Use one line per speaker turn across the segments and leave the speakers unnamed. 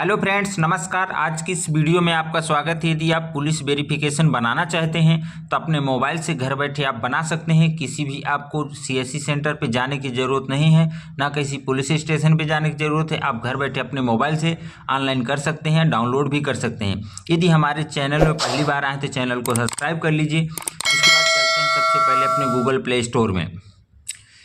Hello friends, नमस्कार। आज की इस वीडियो में आपका स्वागत है। यदि आप पुलिस वेरिफिकेशन बनाना चाहते हैं तो अपने मोबाइल से घर बैठे आप बना सकते हैं। किसी भी आपको सीएससी सेंटर पे जाने की ज़रूरत नहीं है, ना किसी पुलिस स्टेशन पे जाने की ज़रूरत है। आप घर बैठे अपने मोबाइल से ऑनलाइन कर सकते हैं, डाउनलोड भी कर सकते हैं। यदि हमारे चैनल में पहली बार आए तो चैनल को सब्सक्राइब कर लीजिए। इसके बाद चलते हैं सबसे पहले अपने गूगल प्ले स्टोर में।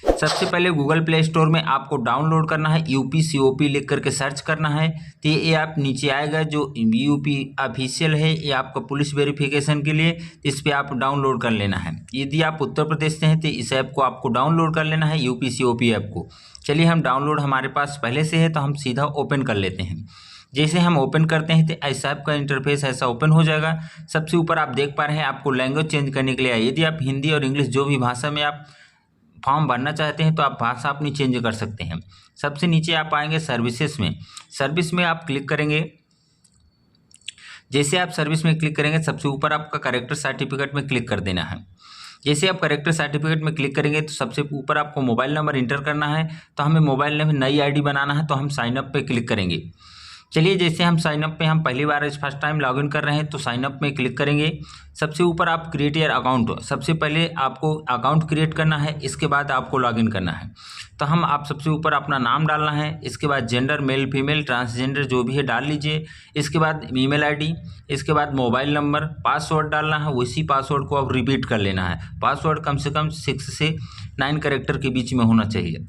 सबसे पहले गूगल प्ले स्टोर में आपको डाउनलोड करना है, UPCOP लिख करके सर्च करना है तो ये ऐप नीचे आएगा। जो UP ऑफिशियल है, ये आपका पुलिस वेरिफिकेशन के लिए, इस पर आप डाउनलोड कर लेना है। यदि आप उत्तर प्रदेश से हैं तो इस ऐप को आपको डाउनलोड कर लेना है, UPCOP ऐप को। चलिए, हम डाउनलोड हमारे पास पहले से है तो हम सीधा ओपन कर लेते हैं। जैसे हम ओपन करते हैं तो ऐसा ऐप का इंटरफेस ऐसा ओपन हो जाएगा। सबसे ऊपर आप देख पा रहे हैं आपको लैंग्वेज चेंज करने के लिए है। यदि आप हिंदी और इंग्लिश जो भी भाषा में आप फॉर्म भरना चाहते हैं तो आप भाषा अपनी चेंज कर सकते हैं। सबसे नीचे आप आएंगे सर्विसेज में। सर्विस में आप क्लिक करेंगे। जैसे आप सर्विस में क्लिक करेंगे, सबसे ऊपर आपका कैरेक्टर सर्टिफिकेट में क्लिक कर देना है। जैसे आप कैरेक्टर सर्टिफिकेट में क्लिक करेंगे तो सबसे ऊपर आपको मोबाइल नंबर इंटर करना है। तो हमें मोबाइल नंबर नई ID बनाना है, तो हम साइनअप पे क्लिक करेंगे। चलिए, जैसे हम साइनअप पे हम पहली बार इस फर्स्ट टाइम लॉगिन कर रहे हैं तो साइनअप में क्लिक करेंगे। सबसे ऊपर आप क्रिएट योर अकाउंट, सबसे पहले आपको अकाउंट क्रिएट करना है, इसके बाद आपको लॉगिन करना है। तो आप सबसे ऊपर अपना नाम डालना है, इसके बाद जेंडर मेल फीमेल ट्रांसजेंडर जो भी है डाल लीजिए। इसके बाद ईमेल ID, इसके बाद मोबाइल नंबर, पासवर्ड डालना है। उसी पासवर्ड को अब रिपीट कर लेना है। पासवर्ड कम से कम 6 से 9 कैरेक्टर के बीच में होना चाहिए।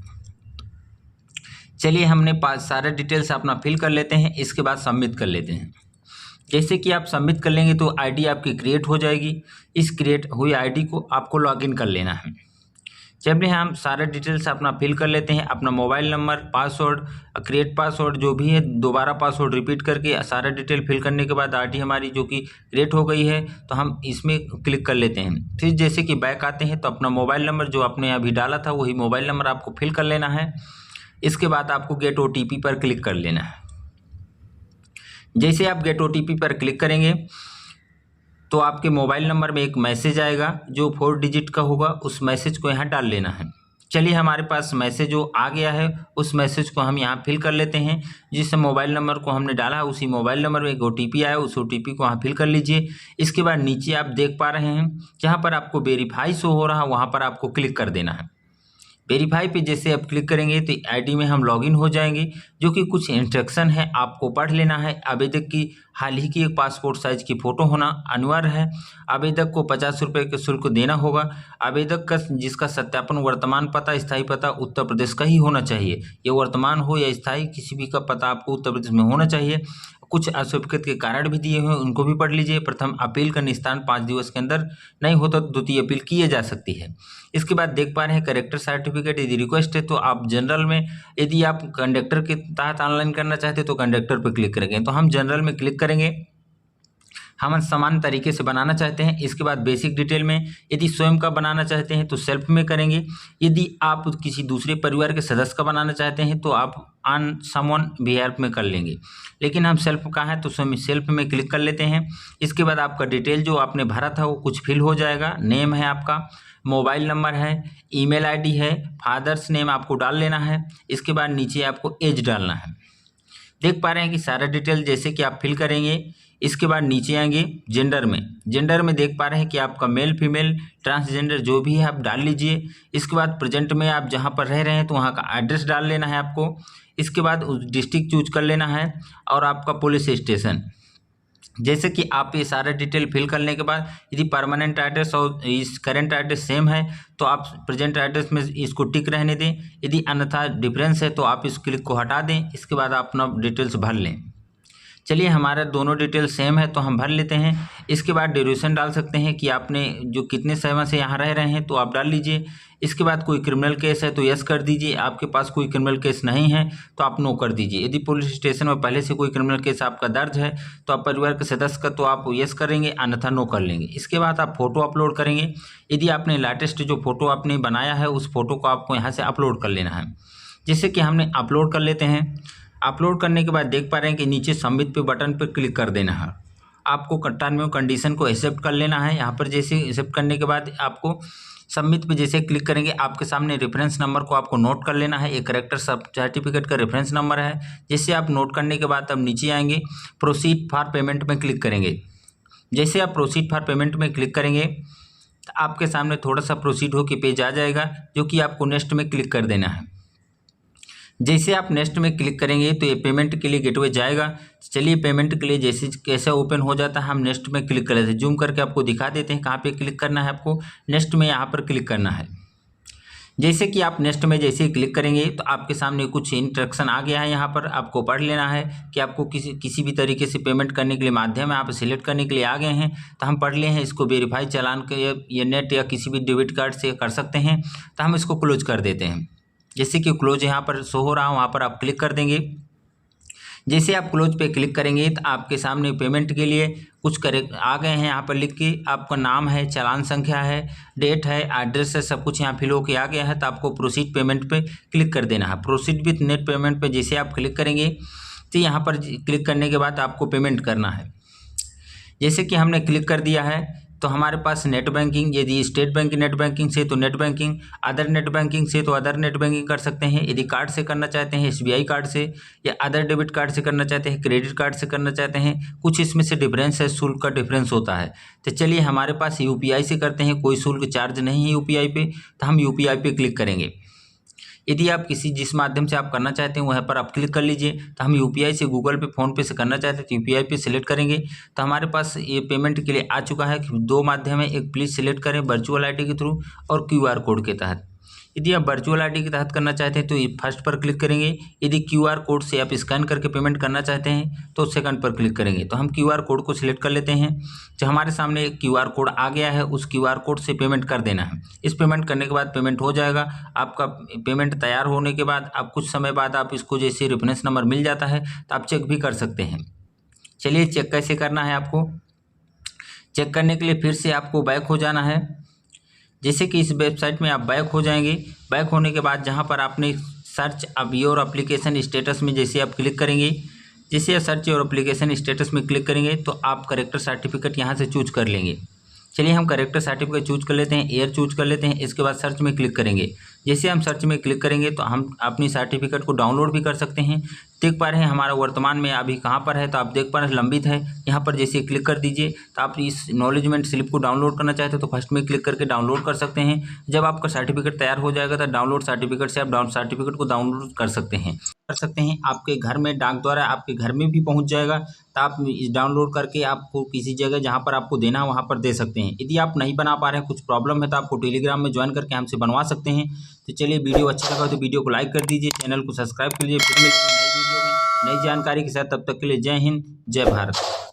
चलिए, हमने सारे डिटेल्स अपना फिल कर लेते हैं। इसके बाद सबमिट कर लेते हैं। जैसे कि आप सबमिट कर लेंगे तो ID आपकी क्रिएट हो जाएगी। इस क्रिएट हुई ID को आपको लॉगिन कर लेना है। चलिए, हम सारे डिटेल्स अपना फिल कर लेते हैं। अपना mobile number, password, create password जो भी है, दोबारा पासवर्ड रिपीट करके सारा डिटेल फिल करने के बाद ID हमारी जो कि क्रिएट हो गई है तो हम इसमें क्लिक कर लेते हैं। फिर जैसे कि बैक आते हैं तो अपना मोबाइल नंबर जो आपने अभी डाला था वही मोबाइल नंबर आपको फिल कर लेना है। इसके बाद आपको गेट OTP पर क्लिक कर लेना है। जैसे आप गेट OTP पर क्लिक करेंगे तो आपके मोबाइल नंबर में एक मैसेज आएगा जो 4 डिजिट का होगा। उस मैसेज को यहाँ डाल लेना है। चलिए, हमारे पास मैसेज जो आ गया है उस मैसेज को हम यहाँ फिल कर लेते हैं। जिस मोबाइल नंबर को हमने डाला है उसी मोबाइल नंबर में एक OTP आया, उस OTP को यहाँ फिल कर लीजिए। इसके बाद नीचे आप देख पा रहे हैं जहाँ पर आपको वेरीफाई शो हो रहा है वहाँ पर आपको क्लिक कर देना है। वेरीफाई पे जैसे आप क्लिक करेंगे तो ID में हम लॉगिन हो जाएंगे। जो कि कुछ इंस्ट्रक्शन है आपको पढ़ लेना है। आवेदक की हाल ही की एक पासपोर्ट साइज की फ़ोटो होना अनिवार्य है। आवेदक को 50 रुपये का शुल्क देना होगा। आवेदक का जिसका सत्यापन वर्तमान पता, स्थायी पता उत्तर प्रदेश का ही होना चाहिए। ये वर्तमान हो या स्थायी, किसी भी का पता आपको उत्तर प्रदेश में होना चाहिए। कुछ अस्वीकृत के कारण भी दिए हुए हैं, उनको भी पढ़ लीजिए। प्रथम अपील का निस्तारण 5 दिवस के अंदर नहीं होता तो द्वितीय अपील की जा सकती है। इसके बाद देख पा रहे हैं कैरेक्टर सर्टिफिकेट। यदि रिक्वेस्ट है तो आप जनरल में, यदि आप कंडक्टर के तहत ऑनलाइन करना चाहते हैं तो कंडक्टर पर क्लिक करेंगे। तो हम जनरल में क्लिक करेंगे। हम समान तरीके से बनाना चाहते हैं। इसके बाद बेसिक डिटेल में, यदि स्वयं का बनाना चाहते हैं तो सेल्फ में करेंगे। यदि आप किसी दूसरे परिवार के सदस्य का बनाना चाहते हैं तो आप ऑन समवन बिहेव में कर लेंगे। लेकिन हम सेल्फ का है तो स्वयं सेल्फ में क्लिक कर लेते हैं। इसके बाद आपका डिटेल जो आपने भरा था वो कुछ फिल हो जाएगा। नेम है आपका, मोबाइल नंबर है, ईमेल ID है, फादर्स नेम आपको डाल लेना है। इसके बाद नीचे आपको एज डालना है। देख पा रहे हैं कि सारा डिटेल जैसे कि आप फिल करेंगे। इसके बाद नीचे आएंगे जेंडर में देख पा रहे हैं कि आपका मेल फीमेल ट्रांसजेंडर जो भी है आप डाल लीजिए। इसके बाद प्रेजेंट में आप जहां पर रह रहे हैं तो वहां का एड्रेस डाल लेना है आपको। इसके बाद उस डिस्ट्रिक्ट चूज कर लेना है और आपका पुलिस स्टेशन। जैसे कि आप ये सारा डिटेल फिल करने के बाद यदि परमानेंट एड्रेस और इस करेंट एड्रेस सेम है तो आप प्रेजेंट एड्रेस में इसको टिक रहने दें। यदि अन्यथा डिफरेंस है तो आप इस क्लिक को हटा दें। इसके बाद आप अपना डिटेल्स भर लें। चलिए, हमारा दोनों डिटेल सेम है तो हम भर लेते हैं। इसके बाद ड्यूरेशन डाल सकते हैं कि आपने जो कितने समय से यहाँ रह रहे हैं तो आप डाल लीजिए। इसके बाद कोई क्रिमिनल केस है तो यस कर दीजिए। आपके पास कोई क्रिमिनल केस नहीं है तो आप नो कर दीजिए। यदि पुलिस स्टेशन में पहले से कोई क्रिमिनल केस आपका दर्ज है तो आप परिवार के सदस्य का तो आप यस करेंगे, अन्यथा नो कर लेंगे। इसके बाद आप फ़ोटो अपलोड करेंगे। यदि आपने लेटेस्ट जो फ़ोटो आपने बनाया है उस फोटो को आपको यहाँ से अपलोड कर लेना है। जैसे कि हमने अपलोड कर लेते हैं। अपलोड करने के बाद देख पा रहे हैं कि नीचे सबमिट पे बटन पर क्लिक कर देना है। आपको टर्म एंड कंडीशन को एक्सेप्ट कर लेना है। यहाँ पर जैसे एक्सेप्ट करने के बाद आपको सबमिट पे जैसे क्लिक करेंगे आपके सामने रेफरेंस नंबर को आपको नोट कर लेना है। एक करेक्टर सर्टिफिकेट का रेफरेंस नंबर है। जैसे आप नोट करने के बाद अब नीचे आएंगे, प्रोसीड फॉर पेमेंट में क्लिक करेंगे। जैसे आप प्रोसीड फॉर पेमेंट में क्लिक करेंगे तो आपके सामने थोड़ा सा प्रोसीड हो के पेज आ जाएगा, जो कि आपको नेक्स्ट में क्लिक कर देना है। जैसे आप नेक्स्ट में क्लिक करेंगे तो ये पेमेंट के लिए गेटवे जाएगा। चलिए पेमेंट के लिए जैसे कैसे ओपन हो जाता है हम नेक्स्ट में क्लिक कर लेते हैं। जूम करके आपको दिखा देते हैं कहाँ पे क्लिक करना है। आपको नेक्स्ट में यहाँ पर क्लिक करना है। जैसे कि आप नेक्स्ट में जैसे ही क्लिक करेंगे तो आपके सामने कुछ इंस्ट्रक्शन आ गया है। यहाँ पर आपको पढ़ लेना है कि आपको किसी भी तरीके से पेमेंट करने के लिए माध्यम यहाँ पर सिलेक्ट करने के लिए आ गए हैं। तो हम पढ़ लिए हैं इसको वेरीफाई चालान के या नेट या किसी भी डेबिट कार्ड से कर सकते हैं। तो हम इसको क्लोज कर देते हैं। जैसे कि क्लोज यहाँ पर शो हो रहा है वहाँ पर आप क्लिक कर देंगे। जैसे आप क्लोज पे क्लिक करेंगे तो आपके सामने पेमेंट के लिए कुछ आ गए हैं। यहाँ पर लिख के आपका नाम है, चालान संख्या है, डेट है, एड्रेस है, सब कुछ यहाँ फिल होके आ गया है। तो आपको प्रोसीड पेमेंट पे क्लिक कर देना है। प्रोसीड विथ नेट पेमेंट पे जैसे आप क्लिक करेंगे तो यहाँ पर क्लिक करने के बाद आपको पेमेंट करना है। जैसे कि हमने क्लिक कर दिया है तो हमारे पास नेट बैंकिंग, यदि स्टेट बैंक नेट बैंकिंग से तो net banking, other net banking से तो अदर नेट बैंकिंग कर सकते हैं। यदि कार्ड से करना चाहते हैं SBI कार्ड से, या अदर डेबिट कार्ड से करना चाहते हैं, क्रेडिट कार्ड से करना चाहते हैं, कुछ इसमें से डिफरेंस है, शुल्क का डिफरेंस होता है। तो चलिए हमारे पास UPI से करते हैं, कोई शुल्क चार्ज नहीं है UPI पे, तो हम UPI पे क्लिक करेंगे। यदि आप जिस माध्यम से आप करना चाहते हैं वहाँ पर आप क्लिक कर लीजिए। तो हम UPI से, गूगल पे, फ़ोन पे से करना चाहते हैं तो UPI पे सिलेक्ट करेंगे। तो हमारे पास ये पेमेंट के लिए आ चुका है कि 2 माध्यम है। एक प्लीज़ सिलेक्ट करें वर्चुअल ID के थ्रू और QR कोड के तहत। यदि आप वर्चुअल ID के तहत करना चाहते हैं तो ये फर्स्ट पर क्लिक करेंगे। यदि QR कोड से आप स्कैन करके पेमेंट करना चाहते हैं तो सेकंड पर क्लिक करेंगे। तो हम QR कोड को सिलेक्ट कर लेते हैं। जो हमारे सामने एक QR कोड आ गया है उस QR कोड से पेमेंट कर देना है। इस पेमेंट करने के बाद पेमेंट हो जाएगा। आपका पेमेंट तैयार होने के बाद आप कुछ समय बाद आप इसको जैसे रेफरेंस नंबर मिल जाता है तो आप चेक भी कर सकते हैं। चलिए चेक कैसे करना है आपको। चेक करने के लिए फिर से आपको बैक हो जाना है। जैसे कि इस वेबसाइट में आप बैक हो जाएंगे। बैक होने के बाद जहां पर आपने सर्च अब योर एप्लीकेशन स्टेटस में जैसे आप क्लिक करेंगे, जैसे आप सर्च योर एप्लीकेशन स्टेटस में क्लिक करेंगे तो आप करेक्टर सर्टिफिकेट यहां से चूज कर लेंगे। चलिए हम करेक्टर सर्टिफिकेट चूज कर लेते हैं, एयर चूज कर लेते हैं। इसके बाद सर्च में क्लिक करेंगे। जैसे हम सर्च में क्लिक करेंगे तो हम अपनी सर्टिफिकेट को डाउनलोड भी कर सकते हैं। देख पा रहे हैं हमारा वर्तमान में अभी कहाँ पर है, तो आप देख पा रहे हैं लंबित है। यहाँ पर जैसे क्लिक कर दीजिए तो आप इस नॉलेजमेंट स्लिप को डाउनलोड करना चाहते हो तो फर्स्ट में क्लिक करके डाउनलोड कर सकते हैं। जब आपका सर्टिफिकेट तैयार हो जाएगा तो डाउनलोड सर्टिफिकेट से आप सर्टिफिकेट को डाउनलोड कर सकते हैं। आपके घर में डाक द्वारा आपके घर में भी पहुंच जाएगा। तो आप इस डाउनलोड करके आपको किसी जगह जहां पर आपको देना है वहां पर दे सकते हैं। यदि आप नहीं बना पा रहे हैं, कुछ प्रॉब्लम है, तो आपको टेलीग्राम में ज्वाइन करके हमसे बनवा सकते हैं। तो चलिए वीडियो अच्छा लगा तो वीडियो को लाइक कर दीजिए, चैनल को सब्सक्राइब कर लीजिए। फिर मिलते हैं नई वीडियो में नई जानकारी के साथ। तब तक के लिए जय हिंद, जय भारत।